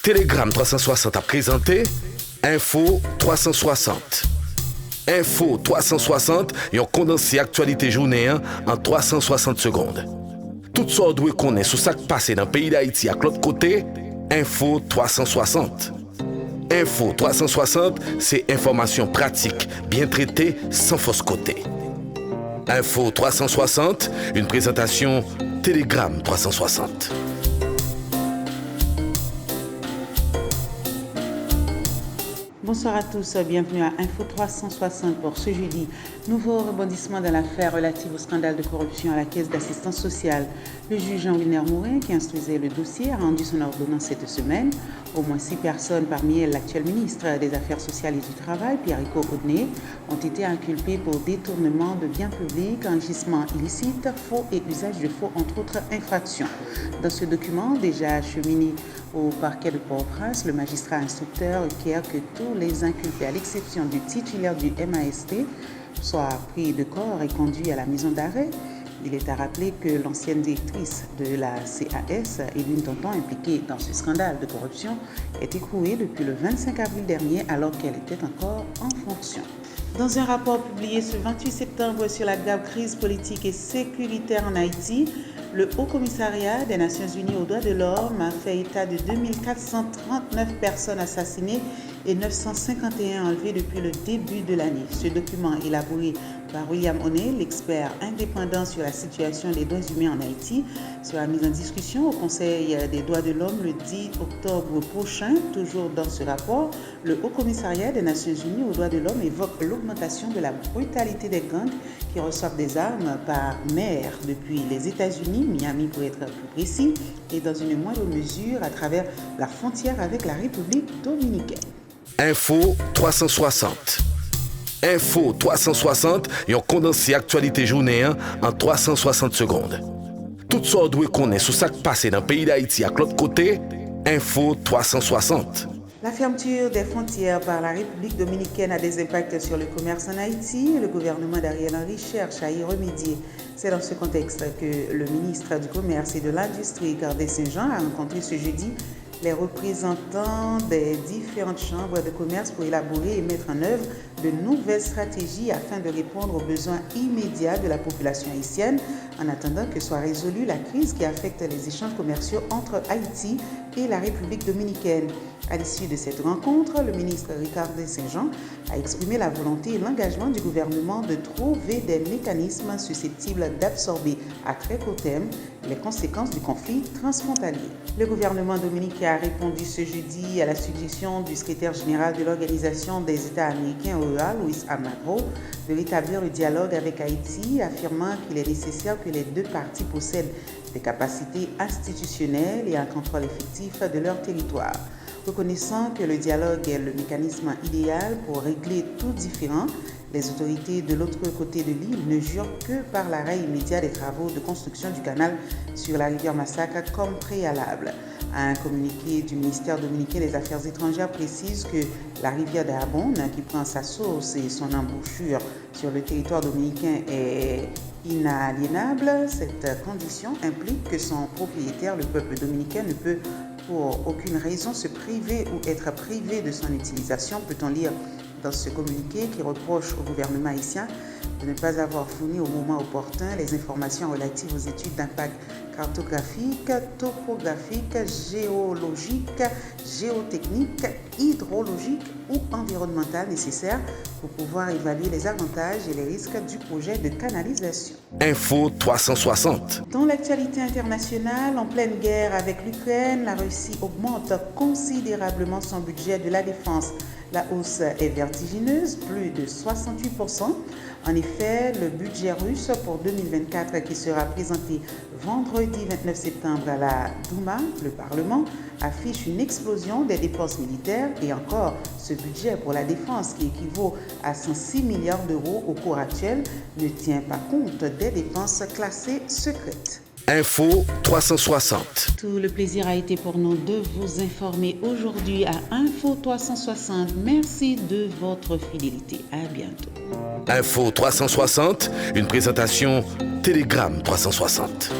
Telegram 360 a présenté Info 360. Info 360 et on condensé actualité journée en 360 secondes. Tout ça doit connaître sur ce qui passe dans le pays d'Haïti à l'autre côté, Info 360. Info 360, c'est information pratique, bien traitée, sans fausse côté. Info 360, une présentation Telegram 360. Bonsoir à tous, bienvenue à Info 360 pour ce jeudi. Nouveau rebondissement dans l'affaire relative au scandale de corruption à la Caisse d'assistance sociale. Le juge Jean-Wilner Mourin, qui instruisait le dossier, a rendu son ordonnance cette semaine. Au moins 6 personnes, parmi elles l'actuel ministre des Affaires sociales et du Travail, Pierrico Audenay, ont été inculpées pour détournement de biens publics, enrichissement illicite, faux et usage de faux, entre autres infractions. Dans ce document, déjà acheminé au parquet de Port-au-Prince, le magistrat instructeur requiert que tous les inculpés, à l'exception du titulaire du MAST, soient pris de corps et conduits à la maison d'arrêt. Il est à rappeler que l'ancienne directrice de la CAS, Edwin Tonton, impliquée dans ce scandale de corruption, est écrouée depuis le 25 avril dernier alors qu'elle était encore en fonction. Dans un rapport publié ce 28 septembre sur la grave crise politique et sécuritaire en Haïti, le Haut Commissariat des Nations Unies aux droits de l'homme a fait état de 2439 personnes assassinées et 951 enlevées depuis le début de l'année. Ce document, élaboré par William Oney, l'expert indépendant sur la situation des droits humains en Haïti, sera mis en discussion au Conseil des droits de l'homme le 10 octobre prochain. Toujours dans ce rapport, le Haut Commissariat des Nations Unies aux droits de l'homme évoque l'augmentation de la brutalité des gangs qui reçoivent des armes par mer depuis les États-Unis, Miami pour être plus précis, et dans une moindre mesure à travers la frontière avec la République dominicaine. Info 360. Info 360 et on condensé actualité journée en 360 secondes. Tout ça doit connaître sur ce qui passe dans le pays d'Haïti à l'autre côté, Info 360. La fermeture des frontières par la République dominicaine a des impacts sur le commerce en Haïti et le gouvernement d'Ariel Henry cherche à y remédier. C'est dans ce contexte que le ministre du Commerce et de l'Industrie, Cardé Saint-Jean, a rencontré ce jeudi les représentants des différentes chambres de commerce pour élaborer et mettre en œuvre de nouvelles stratégies afin de répondre aux besoins immédiats de la population haïtienne en attendant que soit résolue la crise qui affecte les échanges commerciaux entre Haïti et la République dominicaine. À l'issue de cette rencontre, le ministre Cardé Saint-Jean a exprimé la volonté et l'engagement du gouvernement de trouver des mécanismes susceptibles d'absorber à très court terme les conséquences du conflit transfrontalier. Le gouvernement dominicain a répondu ce jeudi à la suggestion du secrétaire général de l'Organisation des États américains OEA, Luis Almagro, de rétablir le dialogue avec Haïti, affirmant qu'il est nécessaire que les deux parties possèdent des capacités institutionnelles et un contrôle effectif de leur territoire. Reconnaissant que le dialogue est le mécanisme idéal pour régler tout différend, les autorités de l'autre côté de l'île ne jurent que par l'arrêt immédiat des travaux de construction du canal sur la rivière Massacre comme préalable. Un communiqué du ministère dominicain des Affaires étrangères précise que la rivière d'Arbonne, qui prend sa source et son embouchure sur le territoire dominicain, est inaliénable. Cette condition implique que son propriétaire, le peuple dominicain, ne peut pour aucune raison se priver ou être privé de son utilisation, peut-on lire dans ce communiqué qui reproche au gouvernement haïtien de ne pas avoir fourni au moment opportun les informations relatives aux études d'impact cartographiques, topographiques, géologiques, géotechniques, hydrologiques ou environnementales nécessaires pour pouvoir évaluer les avantages et les risques du projet de canalisation. Info 360. Dans l'actualité internationale, en pleine guerre avec l'Ukraine, la Russie augmente considérablement son budget de la défense. La hausse est vertigineuse, plus de 68%. En effet, le budget russe pour 2024 qui sera présenté vendredi 29 septembre à la Douma, le Parlement, affiche une explosion des dépenses militaires et encore, ce budget pour la défense qui équivaut à 106 milliards d'euros au cours actuel ne tient pas compte des dépenses classées secrètes. Info 360. Tout le plaisir a été pour nous de vous informer aujourd'hui à Info 360. Merci de votre fidélité. À bientôt. Info 360, une présentation Telegram 360.